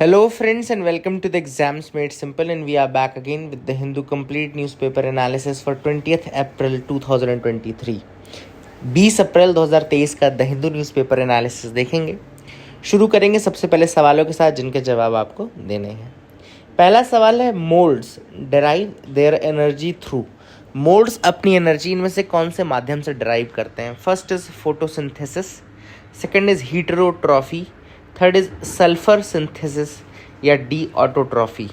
Hello, friends, and welcome to the Exams Made Simple. And we are back again with the Hindu Complete Newspaper Analysis for 20th April 2023. 20 अप्रैल 2023 का the Hindu newspaper analysis देखेंगे। शुरू करेंगे सबसे पहले सवालों के साथ जिनके जवाब आपको देने हैं। पहला सवाल है, moulds derive their energy through. Moulds अपनी एनर्जी इनमें से कौन से माध्यम से डेराइव करते हैं? First is photosynthesis, second is heterotrophy, third is sulphur synthesis या डी ऑटोट्रॉफी।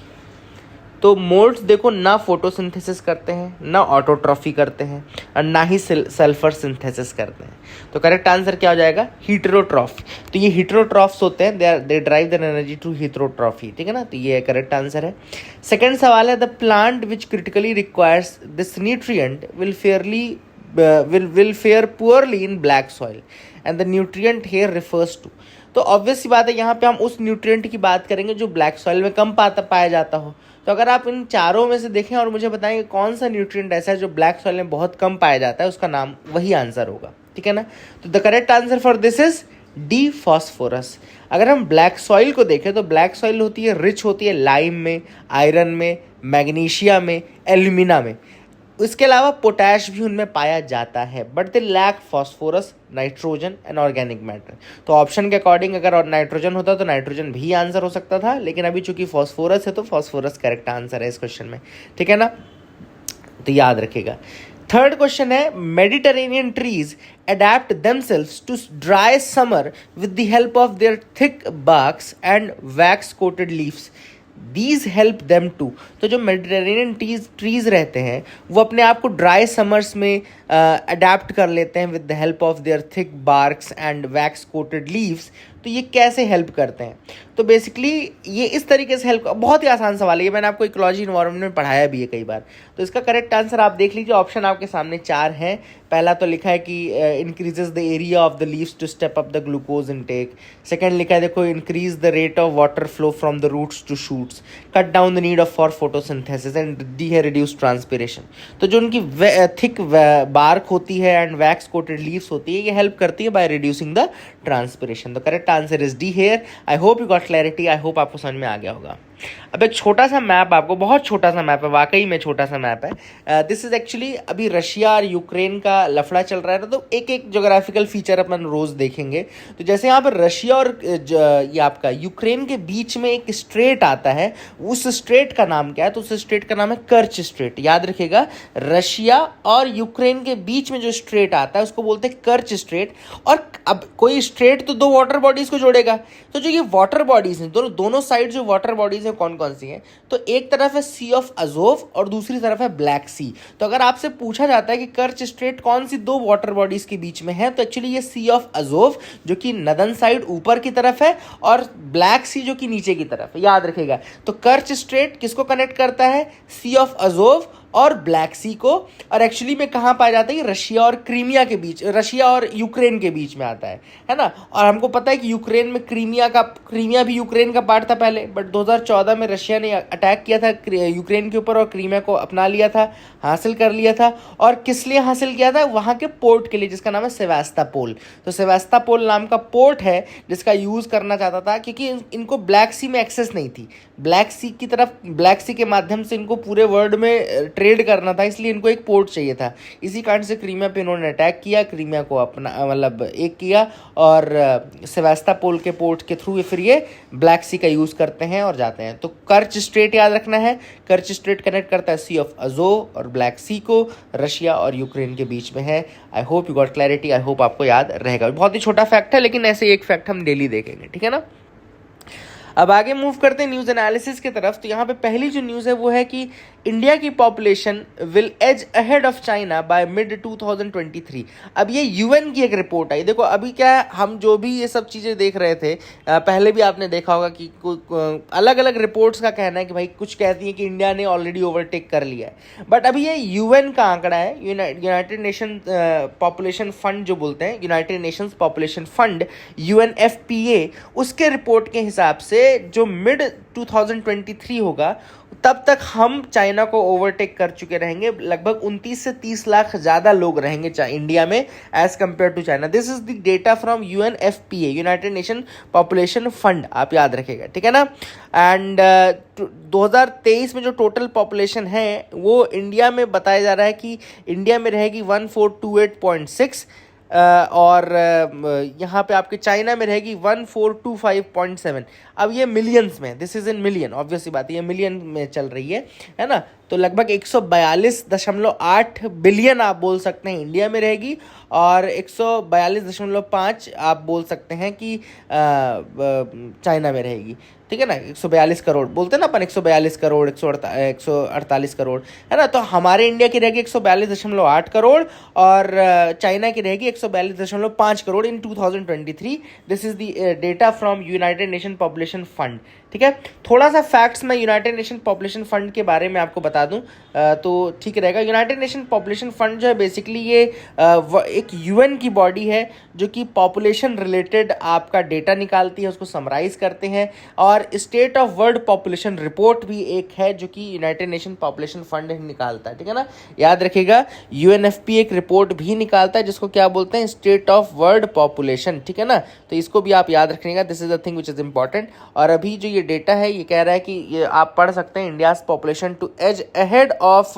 तो मोल्ड्स देखो ना फोटोसिंथेसिस करते हैं, ना ऑटोट्रॉफी करते हैं और ना ही सल्फर सिंथेसिस करते हैं। तो करेक्ट आंसर क्या हो जाएगा? हीटरोट्रॉफी। तो ये हीटरोट्रॉफ्स होते हैं, they drive their energy to heterotrophy, ठीक है ना। तो ये करेक्ट आंसर है। सेकंड सवाल है, the plant which critically requires this nutrient will fare poorly in black soil and the nutrient here refers to। तो ऑब्वियस सी बात है, यहाँ पे हम उस न्यूट्रिएंट की बात करेंगे जो ब्लैक सॉइल में कम पाया जाता हो। तो अगर आप इन चारों में से देखें और मुझे बताएं कौन सा न्यूट्रिएंट ऐसा है जो ब्लैक सॉइल में बहुत कम पाया जाता है, उसका नाम वही आंसर होगा, ठीक है ना। तो the correct answer for this is D, phosphorus. अगर हम ब्लैक सॉइल को देखें तो ब्लैक सॉइल होती है, रिच होती है लाइम में, आयरन में, मैग्नीशिया में, एल्यूमिना में। इसके अलावा पोटैश भी उनमें पाया जाता है, but they lack phosphorus, nitrogen and organic matter. तो ऑप्शन के अकॉर्डिंग अगर नाइट्रोजन होता तो नाइट्रोजन भी आंसर हो सकता था, लेकिन अभी चूंकि फॉस्फोरस है तो फॉस्फोरस करेक्ट आंसर है इस क्वेश्चन में, ठीक है ना। तो याद रखिएगा। थर्ड क्वेश्चन है, Mediterranean trees adapt themselves to dry summer with the help of their thick barks and wax coated leaves. These help them to. तो जो मेडिटेरेनियन ट्रीज रहते हैं वो अपने आप को ड्राई समर्स में अडेप्ट कर लेते हैं with the help of their thick barks and wax coated leaves. तो ये कैसे हेल्प करते हैं? तो बेसिकली ये इस तरीके से हेल्प, बहुत ही आसान सवाल है ये, मैंने आपको इकोलॉजी इन्वायरमेंट में पढ़ाया भी है कई बार। तो इसका करेक्ट आंसर आप देख लीजिए, ऑप्शन आपके सामने 4 हैं। पहला तो लिखा है कि increases the area of the leaves to step up the glucose intake. Second लिखा है देखो, increase the rate of water flow from the roots to shoots, cut down the need of for photosynthesis and D है reduce transpiration. तो जो उनकी thick bark होती है and wax coated leaves होती है, ये हेल्प करती है बाय रिड्यूसिंग द ट्रांसपिरेशन। तो correct answer is D here. I hope you got clarity, I hope आपको समझ में आ गया होगा। अब एक छोटा सा मैप, आपको बहुत छोटा सा मैप है, वाकई में छोटा सा मैप है। दिस इज एक्चुअली, अभी रशिया और यूक्रेन का लफड़ा चल रहा है ना, तो एक एक जोग्राफिकल फीचर अपन रोज देखेंगे। तो जैसे यहाँ पर रशिया और ये आपका यूक्रेन के बीच में एक स्ट्रेट आता है, उस स्ट्रेट का नाम क्या है? तो उस स्ट्रेट का नाम है कर्च स्ट्रेट। याद रखिएगा, रशिया और यूक्रेन के बीच में जो स्ट्रेट आता है उसको बोलते हैं कर्च स्ट्रेट। और अब कोई स्ट्रेट तो 2 वाटर बॉडीज को जोड़ेगा, तो जो ये वाटर बॉडीज हैं, दोनों साइड जो वाटर बॉडीज हैं कौन कौन सी हैं? तो एक तरफ है सी ऑफ अजोव और दूसरी तरफ है ब्लैक सी। तो अगर आपसे पूछा जाता है कि कर्च स्ट्रेट कौन सी 2 वाटर बॉडीज के बीच में है, तो एक्चुअली ये सी ऑफ अजोव जो कि नदन साइड ऊपर की तरफ है और ब्लैक सी जो कि नीचे की तरफ है। याद रखिएगा, तो कर्च स्ट्रेट किसको कनेक्ट करता है? सी ऑफ अजोव और ब्लैक सी को। और एक्चुअली में कहाँ पाया जाता है? रशिया और क्रीमिया के बीच, रशिया और यूक्रेन के बीच में आता है ना। और हमको पता है कि यूक्रेन में क्रीमिया भी यूक्रेन का पार्ट था पहले, बट 2014 में रशिया ने अटैक किया था यूक्रेन के ऊपर और क्रीमिया को अपना लिया था, हासिल कर लिया था। और किस लिए हासिल किया था? वहाँ के पोर्ट के लिए, जिसका नाम है सेवास्टोपोल। तो सेवास्टोपोल नाम का पोर्ट है जिसका यूज़ करना चाहता था, क्योंकि इनको ब्लैक सी में एक्सेस नहीं थी। ब्लैक सी की तरफ, ब्लैक सी के माध्यम से इनको पूरे वर्ल्ड में ट्रेड करना था, इसलिए इनको एक पोर्ट चाहिए था। इसी कारण से क्रीमिया पे इन्होंने अटैक किया, क्रीमिया को अपना मतलब एक किया और सेवास्टोपोल के पोर्ट के थ्रू फिर ये ब्लैक सी का यूज़ करते हैं और जाते हैं। तो कर्च स्ट्रेट याद रखना है, कर्च स्ट्रेट कनेक्ट करता है सी ऑफ अजोव और ब्लैक सी को, रशिया और यूक्रेन के बीच में है। I hope you got clarity, I hope आपको याद रहेगा। बहुत ही छोटा फैक्ट है, लेकिन ऐसे एक फैक्ट हम डेली देखेंगे, ठीक है ना। अब आगे मूव करते हैं न्यूज़ एनालिसिस की तरफ। तो यहाँ पे पहली जो न्यूज़ है वो है कि इंडिया की population will edge ahead of China by mid 2023। अब ये यूएन की एक रिपोर्ट आई। देखो अभी क्या है, हम जो भी ये सब चीज़ें देख रहे थे, पहले भी आपने देखा होगा कि अलग अलग रिपोर्ट्स का कहना है कि भाई कुछ कहती है कि इंडिया ने ऑलरेडी ओवरटेक कर लिया है, बट अभी ये यूएन का आंकड़ा है, यूनाइटेड नेशन पॉपुलेशन फंड जो बोलते हैं, United Nations population fund UNFPA, उसके रिपोर्ट के हिसाब से जो मिड 2023 होगा तब तक हम चाइना को ओवरटेक कर चुके रहेंगे। लगभग 29 से 30 लाख ज़्यादा लोग रहेंगे इंडिया में as compare to China. This is the data from UNFPA, United Nation Population Fund, आप याद रखेगा, ठीक है ना। एंड 2023 में जो टोटल पॉपुलेशन है वो इंडिया में बताया जा रहा है कि इंडिया में रहेगी 1428.6 और यहाँ पे आपके चाइना में रहेगी 1425.7। अब ये मिलियंस में, this is in million, obvious सी बात है, ये मिलियन में चल रही है ना। तो लगभग 142.8 बिलियन आप बोल सकते हैं इंडिया में रहेगी, और 142.5 आप बोल सकते हैं कि चाइना में रहेगी, ठीक है ना। 142 करोड़ बोलते हैं ना अपन, 142 करोड़, 148 करोड़, है ना। तो हमारे इंडिया की रहेगी 142.8 करोड़ और चाइना की रहेगी 142.5 करोड़ इन 2023। This is the data from United Nation Population fund, ठीक है। थोड़ा सा फैक्ट्स मैं यूनाइटेड नेशन पॉपुलेशन फंड के बारे में आपको बता दूं तो ठीक रहेगा। यूनाइटेड नेशन पॉपुलेशन फंड जो है बेसिकली ये एक UN की बॉडी है जो कि पॉपुलेशन रिलेटेड आपका डेटा निकालती है, उसको समराइज करते हैं। और state of world population report भी एक है जो कि यूनाइटेड नेशन पॉपुलेशन फंड निकालता है, ठीक है ना। याद रखिएगा, UNFPA एक रिपोर्ट भी निकालता है जिसको क्या बोलते हैं, स्टेट ऑफ वर्ल्ड पॉपुलेशन, ठीक है ना। तो इसको भी आप याद रखिएगा, this is the thing which is important. और अभी जो ये डेटा है ये कह रहा है कि ये आप पढ़ सकते हैं, India's population to edge ahead of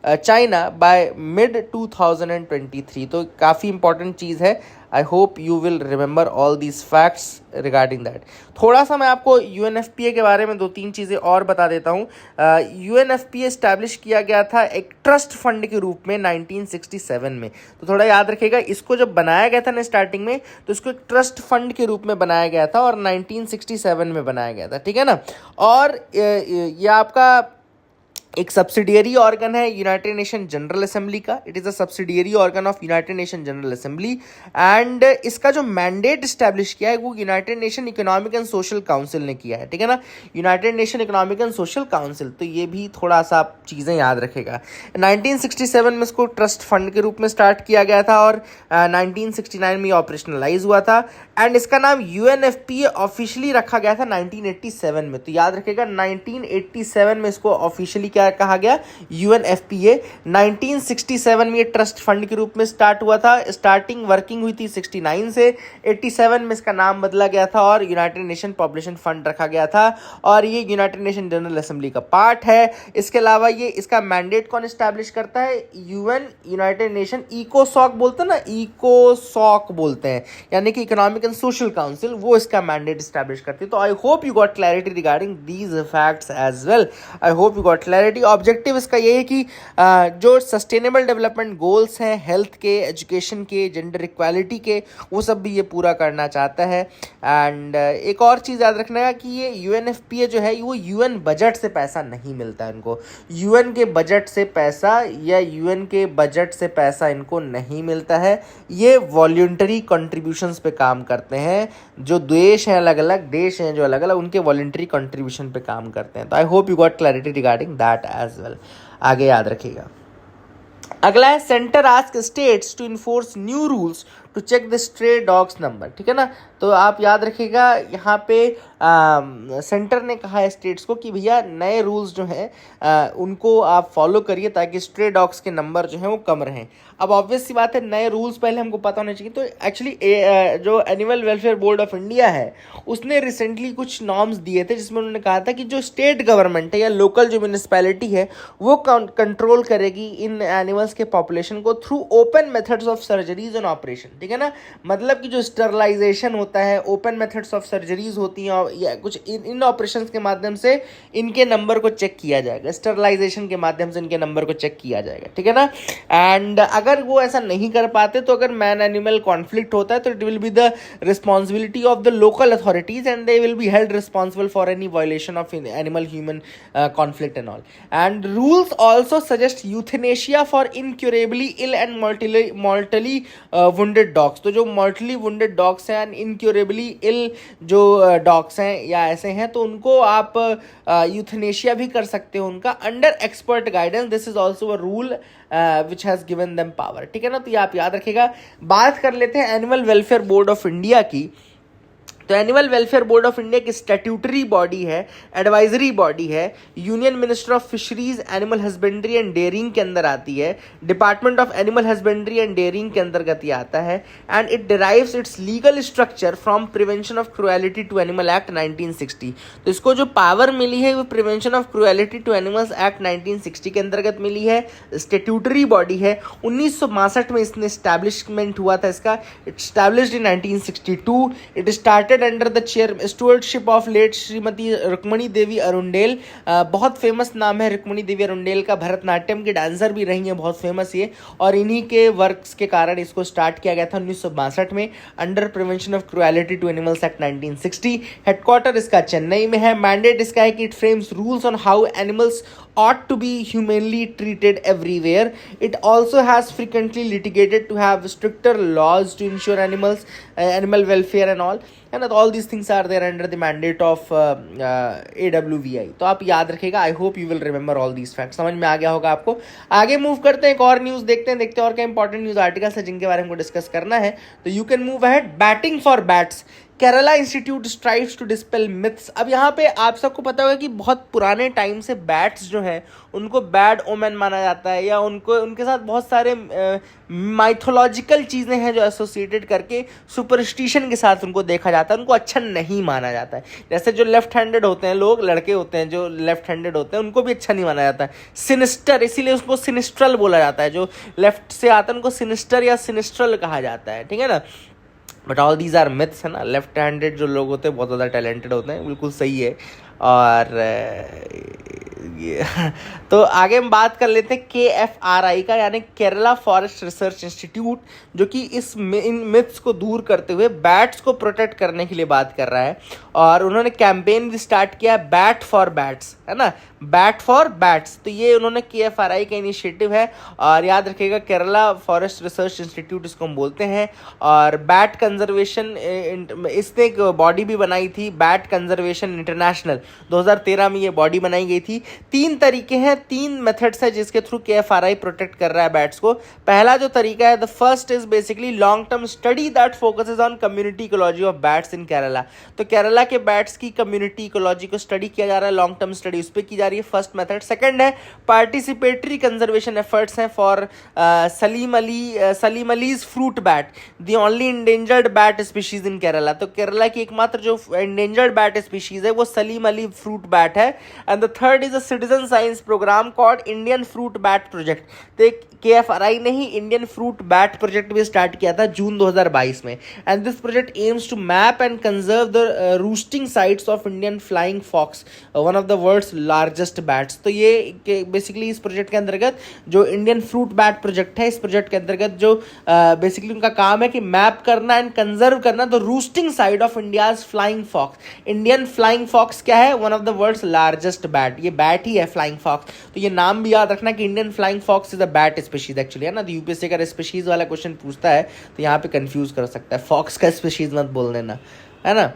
China by mid 2023। तो काफ़ी इंपॉर्टेंट चीज़ है। I hope you will remember all these facts regarding that. थोड़ा सा मैं आपको UNFPA के बारे में 2-3 चीज़ें और बता देता हूँ। UNFPA इस्टेब्लिश किया गया था एक ट्रस्ट फंड के रूप में 1967 में। तो थोड़ा याद रखिएगा, इसको जब बनाया गया था ना स्टार्टिंग में, तो इसको एक ट्रस्ट फंड के रूप में बनाया गया था और 1967 में बनाया गया था, ठीक है ना। और ये आपका एक सब्सिडियरी ऑर्गन है यूनाइटेड नेशन जनरल असेंबली का। It is a subsidiary organ of United nation general assembly and इसका जो मैंडेट इस्टेब्लिश किया है वो United nation economic and social council ने किया है, ठीक है ना। United nation economic and social council, तो ये भी थोड़ा सा आप चीज़ें याद रखेगा। 1967 में इसको ट्रस्ट फंड के रूप में स्टार्ट किया गया था और 1969 में ऑपरेशनलाइज हुआ था एंड इसका नाम UNFPA ऑफिशियली रखा गया था 1987 में। तो याद रखेगा 1987 में इसको ऑफिशियली क्या कहा गया, UNFPA। 1967 में ये ट्रस्ट फंड के रूप में स्टार्ट हुआ था। स्टार्टिंग वर्किंग हुई थी 69 से, 87 में इसका नाम बदला गया था और यूनाइटेड नेशन पॉपुलेशन फंड रखा गया था और ये यूनाइटेड नेशन जनरल असेंबली का पार्ट है। इसके अलावा ये इसका मैंडेट कौन एस्टैब्लिश करता है, यूनाइटेड नेशन इकोसॉक बोलते हैं ना, इकोसॉक बोलते हैं, यानी कि इकोनॉमिक एंड सोशल काउंसिल, वो इसका मैंडेट एस्टैब्लिश करती है। तो I hope you got clarity regarding these facts as well. I hope you got clarity. Objective इसका ये है कि जो सस्टेनेबल डेवलपमेंट गोल्स हैं हेल्थ के, एजुकेशन के, जेंडर इक्वालिटी के, वो सब भी ये पूरा करना चाहता है। एंड एक और चीज़ याद रखना है कि ये UNFPA जो है वो UN बजट से पैसा नहीं मिलता है इनको। UN के बजट से पैसा या UN के बजट से पैसा इनको नहीं मिलता है। ये वॉलंटरी कंट्रीब्यूशंस पे काम करते हैं। जो देश हैं, अलग अलग देश हैं जो अलग अलग, उनके वॉलंटरी कंट्रीब्यूशन पे काम करते हैं। तो I hope you got clarity regarding that as well. आगे याद रखिएगा। अगला है, centre ask states to enforce new rules to check the stray dogs number, ठीक है ना। तो आप याद रखिएगा, यहाँ पे सेंटर ने कहा है स्टेट्स को कि भैया नए रूल्स जो हैं उनको आप फॉलो करिए ताकि स्ट्रे डॉग्स के नंबर जो हैं वो कम रहें। अब ऑब्वियस सी बात है, नए रूल्स पहले हमको पता होने चाहिए। तो एक्चुअली जो animal welfare board of India है उसने रिसेंटली कुछ नॉर्म्स दिए थे जिसमें उन्होंने कहा था कि जो स्टेट गवर्नमेंट है या लोकल जो म्यूनिसिपैलिटी है वो कंट्रोल करेगी इन एनिमल्स के पॉपुलेशन को through open methods of surgeries and operation, ठीक है ना। मतलब कि जो स्टरलाइजेशन होता है, ओपन मेथड्स ऑफ सर्जरीज होती हैं या कुछ इन ऑपरेशंस के माध्यम से इनके नंबर को चेक किया जाएगा, स्टरलाइजेशन के माध्यम से इनके नंबर को चेक किया जाएगा, ठीक है ना। एंड अगर वो ऐसा नहीं कर पाते तो अगर मैन एनिमल कॉन्फ्लिक्ट होता है तो it will be the responsibility of the local authorities and they will be held responsible for any violation of animal human conflict and all. And rules also suggest euthanasia for incurably ill and mortally wounded dogs. तो जो mortally wounded dogs हैं and incurably ill जो dogs हैं या ऐसे हैं तो उनको आप यूथेनेशिया भी कर सकते हो उनका under expert guidance. This is also a rule which has given them power, ठीक है ना। तो ये आप याद रखिएगा। बात कर लेते हैं animal welfare board of India की। तो animal welfare board of India की स्टैट्यूटरी बॉडी है, एडवाइजरी बॉडी है, union minister of fisheries, animal husbandry and dairying के अंदर आती है, department of animal husbandry and dairying के अंतर्गत ये आता है, and it derives its legal structure from prevention of cruelty to animal act 1960। तो इसको जो पावर मिली है वो prevention of cruelty to animals act 1960 के अंतर्गत मिली है, स्टैट्यूटरी बॉडी है। 1962 में इसने स्टैब्लिशमेंट हुआ था इसका, it established in 1962। It started under the chair stewardship of late Shrimati Rukmini Devi Arundale. बहुत फेमस नाम है रुक्मणी देवी अरुंडेल का, भरतनाट्यम की डांसर भी रही हैं, बहुत फेमस ये, और इन्हीं के वर्क्स के कारण इसको स्टार्ट किया गया था 1962 में under prevention of cruelty to animals act 1960। Headquarter इसका चेन्नई में है। मैंडेट इसका है कि it frames rules on how animals ought to be humanely treated everywhere. It also has frequently litigated to have stricter laws to ensure animal welfare and all these things are there under the mandate of AWVI. तो आप याद रखिएगा, I hope you will remember all these fact. समझ में आ गया होगा आपको। आगे मूव करते हैं, एक और न्यूज़ देखते हैं और क्या इंपॉर्टेंट न्यूज़ आर्टिकल्स है जिनके बारे में हमको डिस्कस करना है। तो you can move ahead. Batting for bats, Kerala institute strives to dispel myths. अब यहाँ पे आप सबको पता होगा कि बहुत पुराने टाइम से बैट्स जो हैं उनको बैड ओमेन माना जाता है, या उनके साथ बहुत सारे माइथोलॉजिकल चीज़ें हैं जो एसोसिएटेड करके सुपरस्टिशन के साथ उनको देखा जाता है, उनको अच्छा नहीं माना जाता है। जैसे जो लेफ्ट हैंडेड होते हैं लोग, लड़के होते हैं जो लेफ्ट हैंडेड होते हैं, उनको भी अच्छा नहीं माना जाता है। सिनिस्टर, इसीलिए उसको सिनिस्ट्रल बोला जाता है। जो लेफ्ट से आता है उनको सिनिस्टर या सिनिस्ट्रल कहा जाता है, ठीक है ना। But all these are myths, है ना। लेफ्ट हैंडेड जो लोग होते हैं बहुत ज़्यादा टैलेंटेड होते हैं, बिल्कुल सही है। और ये तो आगे हम बात कर लेते हैं KFRI का, यानी केरला फॉरेस्ट रिसर्च इंस्टीट्यूट, जो कि इन मिथ्स को दूर करते हुए बैट्स को प्रोटेक्ट करने के लिए बात कर रहा है। और उन्होंने कैंपेन भी स्टार्ट किया, बैट फॉर बैट्स, है ना, बैट फॉर बैट्स। तो ये उन्होंने KFRI का इनिशिएटिव है, और याद रखिएगा केरला फॉरेस्ट रिसर्च इंस्टीट्यूट इसको हम बोलते हैं। और बैट कंजर्वेशन, इसने एक बॉडी भी बनाई थी, बैट कंजर्वेशन इंटरनेशनल, 2013 में ये बॉडी बनाई गई थी। 3 तरीके हैं, 3 मेथड्स है जिसके थ्रू KFRI प्रोटेक्ट कर रहा है बैट्स को। पहला जो तरीका है, the first is basically long term study that focuses on community ecology of bats in Kerala. तो केरला के बैट्स की कम्युनिटी इकोलॉजी को स्टडी किया जा रहा है, लॉन्ग टर्म स्टडी उस पर की जा रही है, फर्स्ट मेथड। सेकंड है पार्टिसिपेटरी कंजर्वेशन एफर्ट्स हैं for Salim allies fruit bat, the only endangered bat species in Kerala. तो केरला की एकमात्र जो इंडेंजर्ड बैट स्पीशीज है वो सलीम अली फ्रूट बैट है। And the third is a citizen science programme called Indian fruit bat project. तो KFRI ने ही इंडियन फ्रूट बैट प्रोजेक्ट भी स्टार्ट किया था जून 2022 में। And this project aims to map and conserve the roosting sites of Indian flying fox, one of the world's largest bats. तो ये बेसिकली इस प्रोजेक्ट के अंतर्गत जो इंडियन फ्रूट बैट प्रोजेक्ट है, इस प्रोजेक्ट के अंतर्गत जो बेसिकली उनका काम है कि मैप करना एंड कंजर्व करना the roosting site of India's flying fox. Indian flying fox क्या है, one of the world's largest bat, ये बैट ही है फ्लाइंग फॉक्स। तो ये नाम भी याद रखना कि Indian flying fox is a bat species actually, है ना। तो यूपीएससी अगर स्पीशीज वाला क्वेश्चन पूछता है तो यहाँ पे कंफ्यूज कर सकता है, फॉक्स का स्पीशीज मत बोल देना, है ना।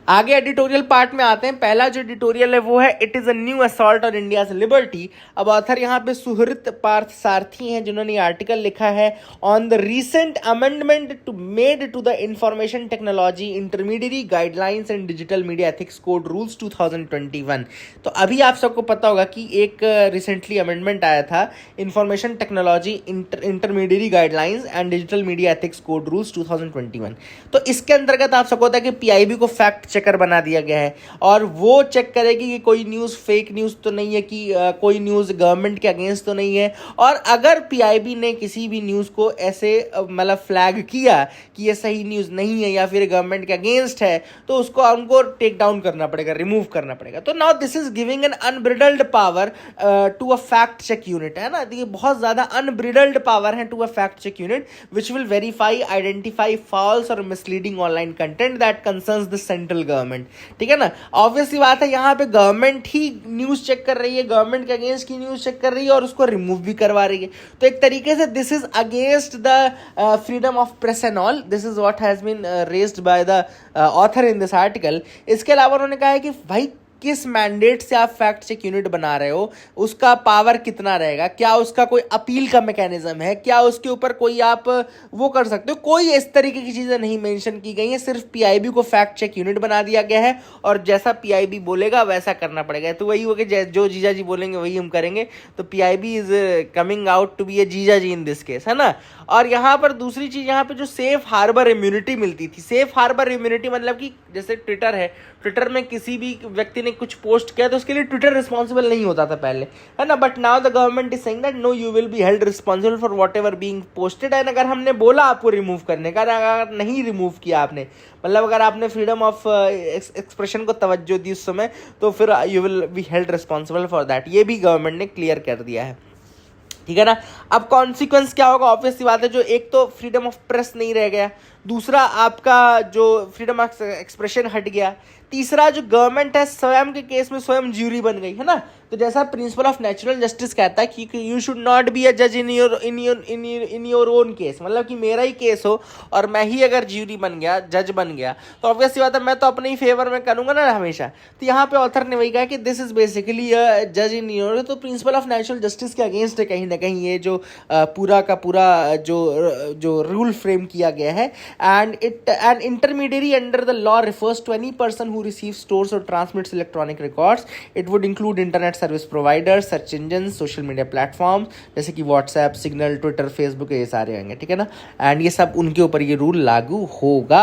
आगे एडिटोरियल पार्ट में आते हैं। पहला जो एडिटोरियल है वो है it is a new assault on India's liberty. अब ऑथर यहाँ पे सुहृत पार्थ सारथी हैं जिन्होंने ये आर्टिकल लिखा है on the recent amendment to made to the information technology intermediate guidelines and digital media ethics code rules 2021। तो अभी आप सबको पता होगा कि एक रिसेंटली अमेंडमेंट आया था information technology intermediate guidelines and digital media ethics code rules 2021। तो इसके अंतर्गत आप सबको पता है कि PIB को फैक्ट चेकर बना दिया गया है, और वो चेक करेगी कि कोई न्यूज़ फेक न्यूज़ तो नहीं है, कि कोई न्यूज़ गवर्नमेंट के अगेंस्ट तो नहीं है। और अगर PIB ने किसी भी न्यूज़ को ऐसे मतलब फ्लैग किया कि ये सही न्यूज़ नहीं है या फिर गवर्नमेंट के अगेंस्ट है, तो उसको उनको टेक डाउन करना पड़ेगा, रिमूव करना पड़ेगा। तो now this is giving an unbridled power to a fact check unit, है ना। तो ये बहुत ज़्यादा अनब्रिडल्ड पावर है to a fact check unit which will verify, identify false और misleading online content that concerns the central government, ठीक है ना। ऑब्वियसली बात है, यहाँ पे गवर्नमेंट ही न्यूज़ चेक कर रही है, गवर्नमेंट के अगेंस्ट की न्यूज़ चेक कर रही है और उसको रिमूव भी करवा रही है। तो एक तरीके से this is against the freedom of press and all, this is what has been raised by the author in this article. इसके अलावा उन्होंने कहा है कि भाई किस मैंडेट से आप फैक्ट चेक यूनिट बना रहे हो, उसका पावर कितना रहेगा, क्या उसका कोई अपील का मैकेनिज्म है, क्या उसके ऊपर कोई आप वो कर सकते हो, कोई इस तरीके की चीज़ें नहीं मेंशन की गई हैं। सिर्फ पीआईबी को फैक्ट चेक यूनिट बना दिया गया है और जैसा पीआईबी बोलेगा वैसा करना पड़ेगा। तो वही हो कि जो जीजा जी बोलेंगे वही हम करेंगे। तो PIB is coming out to be a जीजा जी इन दिस केस, है ना। और यहाँ पर दूसरी चीज़, यहाँ पे जो सेफ हार्बर इम्यूनिटी मिलती थी, सेफ हार्बर इम्यूनिटी मतलब कि जैसे ट्विटर है, ट्विटर में किसी भी व्यक्ति ने कुछ पोस्ट किया तो उसके लिए ट्विटर रिस्पॉन्सिबल नहीं होता था पहले, है ना। But now the government is saying that no, you will be held responsible for whatever being posted. And अगर हमने बोला आपको रिमूव करने का, अगर नहीं रिमूव किया आपने, मतलब अगर आपने फ्रीडम ऑफ एक्सप्रेशन को तवज्जो दी उस समय, तो फिर you will be held responsible for that. ये भी गवर्नमेंट ने क्लियर कर दिया है, ठीक है ना। अब कॉन्सिक्वेंस क्या होगा, ऑब्वियस सी बात है, जो एक तो फ्रीडम ऑफ प्रेस नहीं रह गया, दूसरा आपका जो फ्रीडम ऑफ एक्सप्रेशन हट गया, तीसरा जो गवर्नमेंट है स्वयं के केस में स्वयं ज्यूरी बन गई, है ना। तो जैसा प्रिंसिपल ऑफ नेचुरल जस्टिस कहता है कि you should not be a जज इन योर ओन केस, मतलब कि मेरा ही केस हो और मैं ही अगर ज्यूरी बन गया, जज बन गया, तो ऑब्वियस सी बात है मैं तो अपने ही फेवर में करूंगा ना हमेशा। तो यहाँ पे ऑथर ने वही कहा कि दिस इज बेसिकली अ जज इन योर, तो प्रिंसिपल ऑफ नेचुरल जस्टिस के अगेंस्ट है कहीं ना कहीं ये जो पूरा का पूरा जो रूल फ्रेम किया गया है। And an intermediary under the law refers to any person who receives, stores और transmits electronic records. It would include internet service providers, search engine, social media platform जैसे कि व्हाट्सएप, सिग्नल, ट्विटर, फेसबुक, ये सारे होंगे, ठीक है ना। And ये सब उनके ऊपर ये रूल लागू होगा।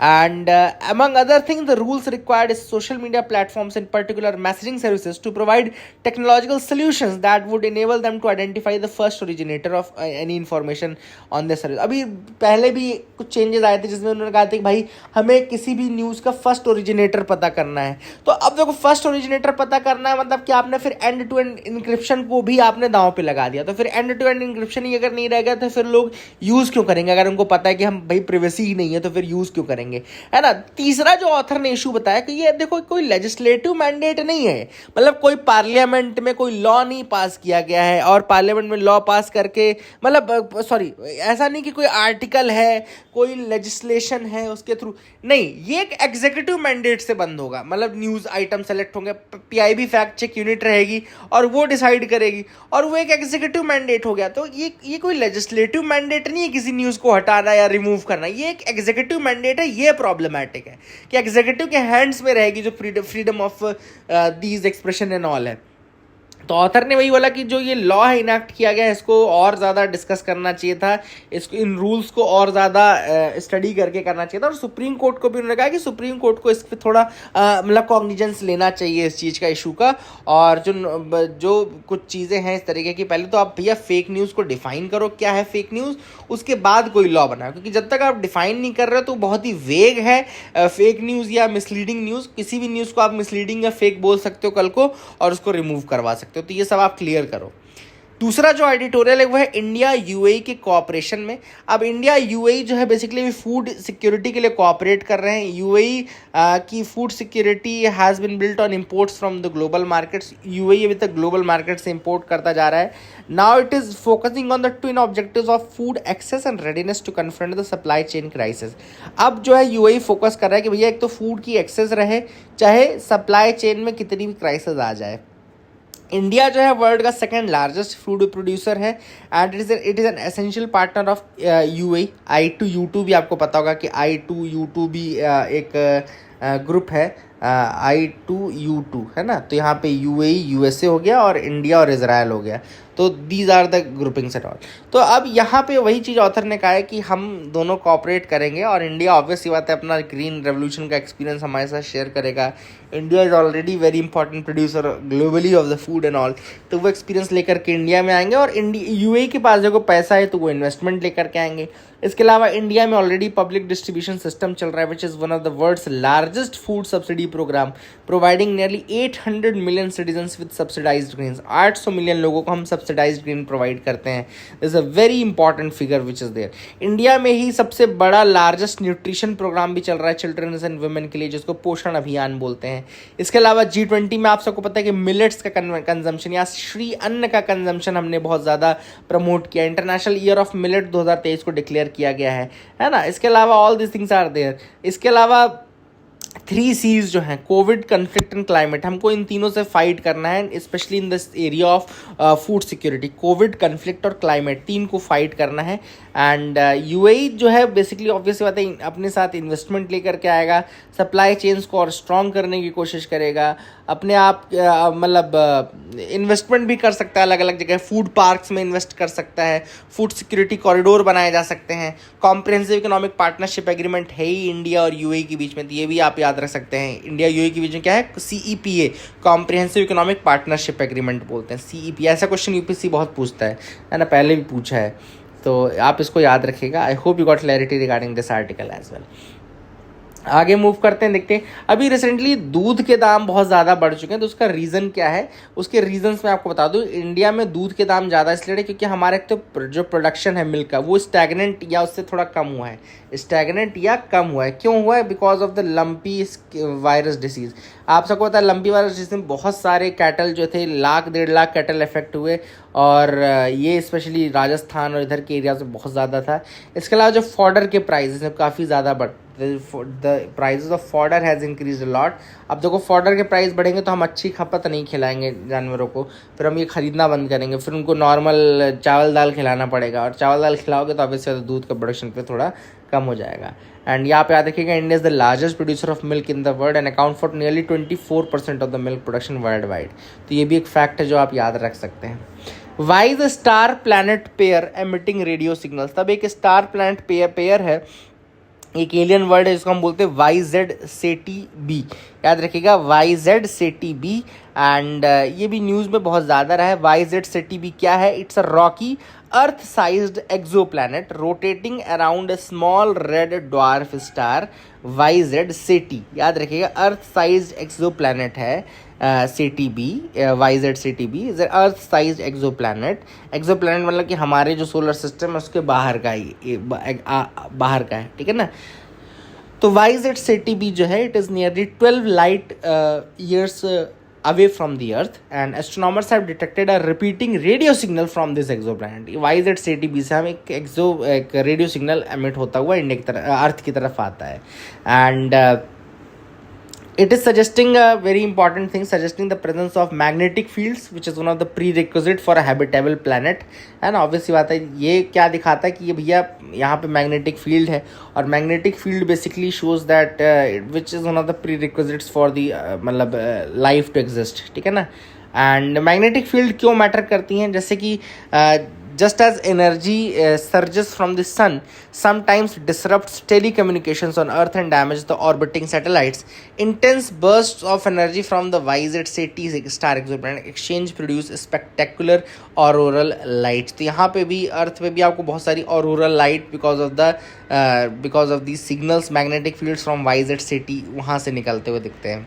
And among other thing the rules required is social media platforms in particular messaging services to provide technological solutions that would enable them to identify the first originator of any information on the service. अभी पहले भी कुछ changes आए थे जिसमें उन्होंने कहा था कि भाई हमें किसी भी न्यूज़ का फर्स्ट ओरिजिनेटर पता करना है। तो अब देखो फर्स्ट ओरिजिनेटर पता करना है मतलब कि आपने फिर एंड टू एंड इंक्रिप्शन को भी आपने दांव पे लगा दिया। तो फिर एंड टू एंड इंक्रिप्शन ही अगर नहीं रह गया तो फिर लोग यूज़ क्यों करेंगे, अगर उनको पता है कि हम भाई प्रिवेसी ही नहीं है तो फिर यूज़ क्यों करेंगे, है ना। तीसरा जो ऑथर ने इशू बताया कि ये देखो कोई लेजिस्लेटिव मैंडेट नहीं है, मतलब कोई पार्लियामेंट में कोई लॉ नहीं पास किया गया है और पार्लियामेंट में लॉ पास करके, मतलब सॉरी ऐसा नहीं कि कोई आर्टिकल है, कोई लेजिस्लेशन है उसके थ्रू नहीं, ये एक एग्जीक्यूटिव मैंडेट से बंद होगा। मतलब न्यूज़ आइटम सेलेक्ट होंगे, पीआईबी फैक्ट चेक यूनिट रहेगी और वो डिसाइड करेगी और वो एक एग्जीक्यूटिव मैंडेट हो गया। तो ये कोई लेजिस्लेटिव मैंडेट नहीं है किसी न्यूज़ को हटाना या रिमूव करना, ये एक एग्जीक्यूटिव मैंडेट है। ये प्रॉब्लमैटिक है कि एग्जीक्यूटिव के हैंड्स में रहेगी जो freedom of these expression and all है। तो ऑथर ने वही बोला कि जो ये लॉ है इनैक्ट किया गया है इसको और ज़्यादा डिस्कस करना चाहिए था, इसको इन रूल्स को और ज़्यादा स्टडी करके करना चाहिए था। और सुप्रीम कोर्ट को भी उन्होंने कहा कि सुप्रीम कोर्ट को इस पर थोड़ा मतलब कॉग्निजेंस लेना चाहिए इस चीज़ का, इशू का। और जो कुछ चीज़ें हैं इस तरीके की, पहले तो आप भैया फेक न्यूज़ को डिफाइन करो क्या है फेक न्यूज़, उसके बाद कोई लॉ बनाओ, क्योंकि जब तक आप डिफाइन नहीं कर रहे हो तो बहुत ही वेग है फेक न्यूज़ या मिसलीडिंग न्यूज़। किसी भी न्यूज़ को आप मिसलीडिंग या फेक बोल सकते हो कल को और उसको रिमूव करवा सकते हो। तो ये सब आप क्लियर करो। दूसरा जो एडिटोरियल है वो है इंडिया यूएई के कोऑपरेशन में। अब इंडिया यूएई जो है बेसिकली फूड सिक्योरिटी के लिए कोऑपरेट कर रहे हैं। यूएई की food security has been built on imports from the global markets. UAE अभी तक ग्लोबल मार्केट से इंपोर्ट करता जा रहा है। Now it is focusing on the twin objectives of food access and readiness to confront the supply chain crisis. अब जो है यूएई फोकस कर रहा है कि भैया एक तो फूड की एक्सेस रहे, चाहे सप्लाई चेन में कितनी भी क्राइसिस आ जाए। इंडिया जो है वर्ल्ड का सेकंड लार्जेस्ट फूड प्रोड्यूसर है and it is an essential partner of UAE. I2U2 भी आपको पता होगा कि I2U2 भी एक ग्रुप है, I2U2 है ना। तो यहाँ पे यूएई यूएसए हो गया और इंडिया और इजराइल हो गया। तो these are the groupings at all. तो अब यहाँ पे वही चीज़ ऑथर ने कहा है कि हम दोनों कोऑपरेट करेंगे और इंडिया ऑब्वियस सी बात है अपना ग्रीन रेवोल्यूशन का एक्सपीरियंस हमारे साथ शेयर करेगा। India is already very important producer globally of the food and all. तो वो एक्सपीरियंस लेकर के इंडिया में आएंगे और यूएई के पास देखो पैसा है तो वो इन्वेस्टमेंट लेकर के आएंगे। इसके अलावा इंडिया में ऑलरेडी पब्लिक डिस्ट्रीब्यूशन सिस्टम चल रहा है which is one of the world's largest food subsidy programme providing nearly 800 million citizens with subsidised grains. 800 million लोगों को हम सब्सिडाइज्ड ग्रेन प्रोवाइड करते हैं। This a very important figure which is there. India में ही सबसे बड़ा लार्जेस्ट न्यूट्रिशन प्रोग्राम भी चल रहा है चिल्ड्रंस एंड वुमेन के लिए, जिसको पोषण अभियान बोलते हैं। इसके अलावा G20 में आप सबको पता है कि मिलेट्स का कंजम्पशन या श्री अन्न का कंजम्पशन हमने बहुत ज़्यादा प्रमोट किया। इंटरनेशनल ईयर ऑफ मिलेट 2023 को डिक्लेयर किया गया है ना। इसके अलावा all this things are there. इसके अलावा थ्री सीज जो हैं, कोविड, कन्फ्लिक्ट एंड क्लाइमेट, हमको इन तीनों से फाइट करना है, specially in this area of food security. Covid, conflict और क्लाइमेट, तीन को फाइट करना है। एंड यूएई जो है बेसिकली ऑब्वियस बात है अपने साथ इन्वेस्टमेंट लेकर के आएगा, सप्लाई चेन्स को और स्ट्रॉन्ग करने की कोशिश करेगा, अपने आप मतलब इन्वेस्टमेंट भी कर सकता है अलग अलग जगह, फूड पार्क्स में इन्वेस्ट कर सकता है, फूड सिक्योरिटी कॉरिडोर बनाए जा सकते हैं, कॉम्प्रिहेंसिव इकोनॉमिक पार्टनरशिप एग्रीमेंट है ही इंडिया और यूएई के बीच में, तो ये भी आप याद रख सकते हैं। इंडिया यूएई के बीच में क्या है, CEPA, comprehensive economic partnership agreement बोलते हैं, CEPA। ऐसा क्वेश्चन यूपीएससी बहुत पूछता है ना, पहले भी पूछा है, तो आप इसको याद रखिएगा। I hope you got clarity regarding this article as well. आगे मूव करते हैं, देखते हैं अभी रिसेंटली दूध के दाम बहुत ज़्यादा बढ़ चुके हैं, तो उसका रीज़न क्या है, उसके रीजंस मैं आपको बता दूं। इंडिया में दूध के दाम ज़्यादा इसलिए क्योंकि हमारे तो जो प्रोडक्शन है मिल्क का वो स्टैग्नेंट या उससे थोड़ा कम हुआ है, स्टैग्नेंट या कम हुआ है। क्यों हुआ है? Because of the lumpy virus disease. आप सबको पता है लंपी वायरस डिसीज में बहुत सारे कैटल जो थे, 1-1.5 लाख कैटल इफेक्ट हुए, और ये स्पेशली राजस्थान और इधर के एरिया से बहुत ज़्यादा था। इसके अलावा जो फॉडर के प्राइसेस हैं काफ़ी ज़्यादा the prices of fodder has increase a lot. अब देखो फॉडर के प्राइस बढ़ेंगे तो हम अच्छी खपत नहीं खिलाएंगे जानवरों को, फिर हम ये खरीदना बंद करेंगे, फिर उनको नॉर्मल चावल दाल खिलाना पड़ेगा, और चावल दाल खिलाओगे तो ऑब्वियसली दूध का प्रोडक्शन पे थोड़ा कम हो जाएगा। एंड यहाँ पे याद रखिएगा, India is the largest producer of milk in the world and account for nearly 24% of the milk production world wide. तो ये भी एक फैक्ट है जो आप याद रख सकते हैं। Why is a star planet pair emitting radio signals. तब एक स्टार प्लैनेट पेयर है, एक एलियन वर्ड है जिसको हम बोलते हैं YZ-SETI-B। याद रखिएगा YZ-SETI-B। एंड ये भी न्यूज़ में बहुत ज़्यादा रहा है। YZ-SETI-B क्या है? It's a Rocky earth sized exoplanet rotating around a small red dwarf star YZ-SETI। याद रखिएगा अर्थ साइज्ड एक्सोप्लैनेट है SETI-B, YZ-SETI-B is earth size exoplanet. Exoplanet मतलब कि हमारे जो सोलर सिस्टम है उसके बाहर का ही बाहर का है, ठीक है ना। तो YZ-SETI-B जो है it is nearly 12 light years away from the earth and astronomers have detected a repeating radio signal from this exoplanet। YZ-SETI-B से हम एक रेडियो सिग्नल एमिट होता हुआ इंडिया की तरफ, अर्थ की तरफ आता है। And it is suggesting a very important thing, suggesting the presence of magnetic fields which is one of the prerequisite for a habitable planet। है ना, ऑब्वियसली बात है। ये क्या दिखाता है कि ये भैया यहाँ पे मैग्नेटिक फील्ड है, और magnetic field basically shows that which is one of the prerequisites for the मतलब लाइफ टू एग्जिस्ट, ठीक है ना। एंड मैग्नेटिक फील्ड क्यों मैटर करती हैं? जैसे कि just as energy surges from the sun sometimes disrupts telecommunications on earth and damages the orbiting satellites, intense bursts of energy from the YZ-SETI star exoplanet exchange produce spectacular auroral lights। तो यहाँ पे भी अर्थ पे भी आपको बहुत सारी auroral light because of these signals, magnetic fields from YZ-SETI वहाँ से निकलते हुए दिखते हैं।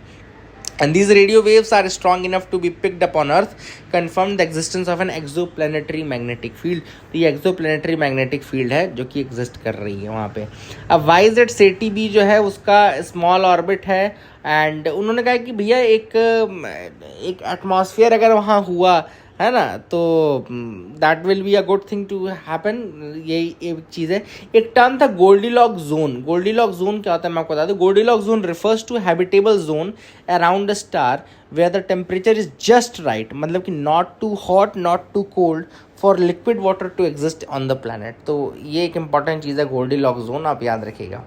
And these radio waves are strong enough to be picked up on Earth, confirm the existence of an exoplanetary magnetic field। तो ये exoplanetary magnetic field है जो कि exist कर रही है वहाँ पे। अब YZ-SETI-B जो है उसका small orbit है, and उन्होंने कहा कि भैया एक एटमॉस्फेयर अगर वहाँ हुआ है ना तो that will be a good thing to happen. यही एक चीज़ है। एक टर्म था गोल्डीलॉक जोन। गोल्डीलॉक जोन क्या होता है मैं आपको बता दूं। Goldilock zone refers to habitable zone around a star where the temperature is just right, मतलब कि not too hot not too cold for liquid water to exist on the planet. तो ये एक इंपॉर्टेंट चीज़ है गोल्डीलॉक जोन, आप याद रखिएगा।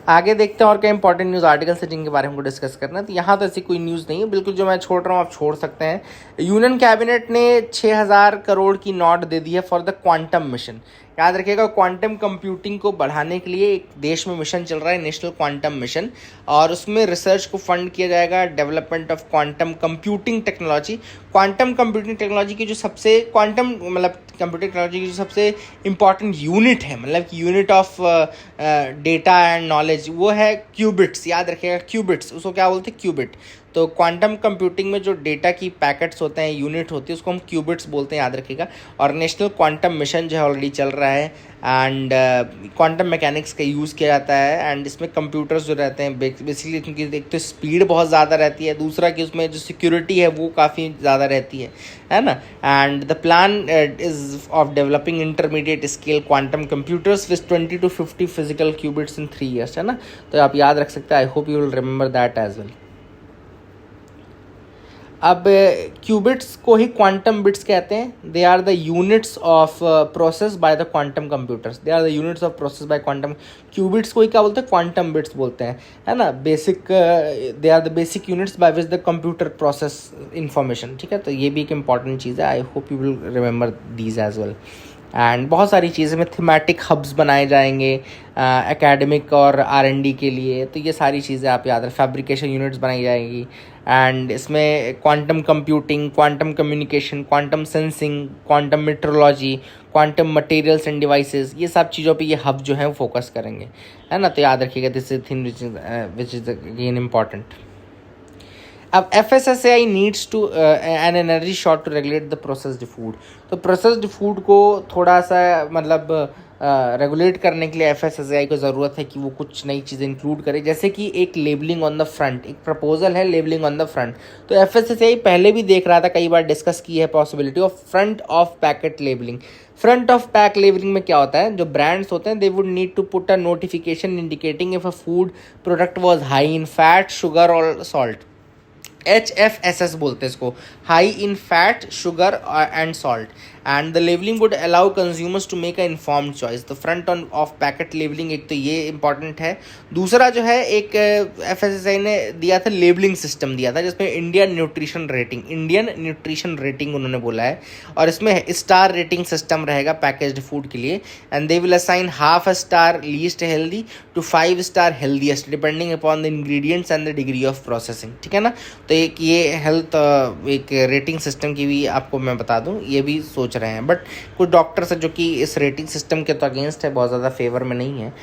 आगे देखते हैं और क्या इंपॉर्टेंट न्यूज़ आर्टिकल्स है जिनके बारे में हमको डिस्कस करना है। तो यहाँ तो ऐसी कोई न्यूज़ नहीं है, बिल्कुल जो मैं छोड़ रहा हूँ आप छोड़ सकते हैं। यूनियन कैबिनेट ने 6000 करोड़ की नोट दे दी है फॉर द क्वांटम मिशन। याद रखिएगा क्वांटम कंप्यूटिंग को बढ़ाने के लिए एक देश में मिशन चल रहा है, नेशनल क्वांटम मिशन, और उसमें रिसर्च को फंड किया जाएगा, development of quantum computing technology. Quantum computing technology की जो सबसे क्वांटम मतलब कंप्यूटिंग टेक्नोलॉजी की जो सबसे इंपॉर्टेंट यूनिट है, मतलब कि unit of data and knowledge, वो है क्यूबिट्स। याद रखिएगा क्यूबिट्स, उसको क्या बोलते हैं? क्यूबिट। तो क्वांटम कंप्यूटिंग में जो डेटा की पैकेट्स होते हैं, यूनिट होती है, उसको हम क्यूबिट्स बोलते हैं, याद रखिएगा। और नेशनल क्वांटम मिशन जो है ऑलरेडी चल रहा रहा है एंड क्वांटम मैकेनिक्स का यूज़ किया जाता है। एंड इसमें कंप्यूटर्स जो रहते हैं बेसिकली उनकी एक तो स्पीड बहुत ज़्यादा रहती है, दूसरा कि उसमें जो सिक्योरिटी है वो काफ़ी ज़्यादा रहती है ना। And the plan is of developing intermediate scale quantum computers with 20 to 50 physical qubits in 3 years, है ना। तो आप याद रख सकते हैं, I hope you will remember that as well. अब क्यूबिट्स को ही क्वांटम बिट्स कहते हैं। They are the units of process by the quantum computers, they are the units of process by quantum. Qubits को ही क्या बोलते हैं, क्वांटम बिट्स बोलते हैं, है ना। Basic they are the basic units by which the computer process information, ठीक है। तो ये भी एक इंपॉर्टेंट चीज़ है, I hope you will remember these as well. And बहुत सारी चीज़ें में थीमेटिक हब्स बनाए जाएंगे एकेडमिक और R&D के लिए, तो ये सारी चीज़ें आप याद रखें। फैब्रिकेशन यूनिट्स बनाई जाएगी एंड इसमें quantum computing, quantum communication, quantum sensing, quantum metrology, quantum materials end devices, ये सब चीज़ों पे ये हब जो है वो फोकस करेंगे, है ना। तो याद रखिएगा, this is thing which is again important. अब FSSAI needs to an energy shot to regulate the processed food. तो प्रोसेस्ड फूड को थोड़ा सा मतलब रेगुलेट करने के लिए FSSAI को ज़रूरत है कि वो कुछ नई चीज़ें इंक्लूड करे, जैसे कि एक लेबलिंग ऑन द फ्रंट, एक प्रपोजल है लेबलिंग ऑन द फ्रंट। तो FSSAI पहले भी देख रहा था, कई बार डिस्कस की है possibility of front of packet labelling. Front of pack labelling में क्या होता है, जो ब्रांड्स होते हैं they would need to put a notification indicating if a food product was high in fat, sugar और सॉल्ट। HFSS बोलते हैं इसको, high in fat, sugar and salt. And the labelling would allow consumers to make a informed choice. The front on of packet labelling, एक तो ये important है। दूसरा जो है, एक FSSAI ने दिया था लेबलिंग सिस्टम दिया था, जिसमें इंडियन न्यूट्रिशन रेटिंग उन्होंने बोला है, और इसमें स्टार रेटिंग सिस्टम रहेगा पैकेज्ड फूड के लिए। And they will assign half a star least healthy to 5 star healthiest depending upon the ingredients and the degree of processing, ठीक है ना। तो एक ये हेल्थ एक रेटिंग सिस्टम की भी आपको मैं बता दूं, ये भी सोच रहे हैं। बट कुछ डॉक्टर्स है जो कि इस रेटिंग सिस्टम के तो अगेंस्ट है, बहुत ज़्यादा फेवर में नहीं है।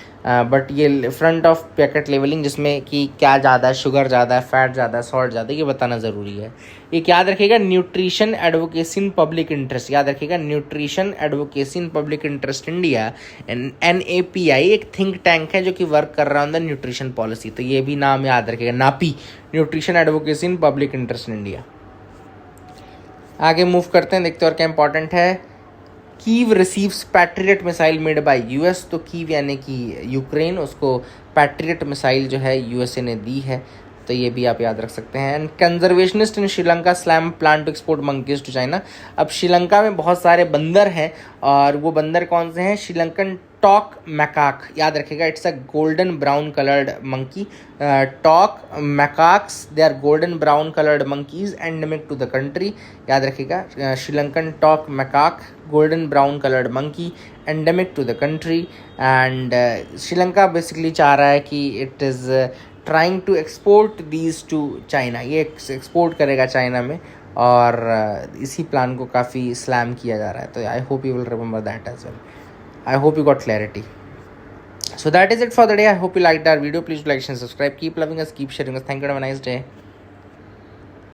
बट ये फ्रंट ऑफ पैकेट लेवलिंग, जिसमें कि क्या ज़्यादा है, शुगर ज़्यादा है, फैट ज़्यादा है, सॉल्ट ज़्यादा है, ये बताना ज़रूरी है। एक याद रखिएगा, nutrition advocacy in public interest, याद रखिएगा nutrition advocacy in public interest India, NAPI एक थिंक टैंक है जो कि वर्क कर रहा है ऑन द न्यूट्रिशन पॉलिसी। तो ये भी नाम याद रखिएगा, नापी, nutrition advocacy in public interest in India. आगे मूव करते हैं, देखते हैं और क्या इंपॉर्टेंट है। Kyiv receives patriot missile made by US। तो कीव यानी कि यूक्रेन, उसको पैट्रियट मिसाइल जो है USA ने दी है, तो ये भी आप याद रख सकते हैं। And conservationist in Sri Lanka slam plan to export monkeys to China. अब श्रीलंका में बहुत सारे बंदर हैं, और वो बंदर कौन से हैं, श्रीलंकन टॉक मैकाक, याद रखिएगा, it's a golden brown coloured monkey. Toque macaques, they are golden brown coloured monkeys endemic to the country, याद रखिएगा, Sri Lankan toque macaque, golden brown coloured monkey, endemic to the country. And Sri Lanka basically चाह रहा है कि it is trying to export these to China, ये export करेगा China में, और इसी प्लान को काफ़ी स्लैम किया जा रहा है। तो I hope you will remember that as well. I hope you got clarity. So that is it for the day. I hope you liked our video. Please like and subscribe. Keep loving us. Keep sharing us. Thank you. Have a nice day.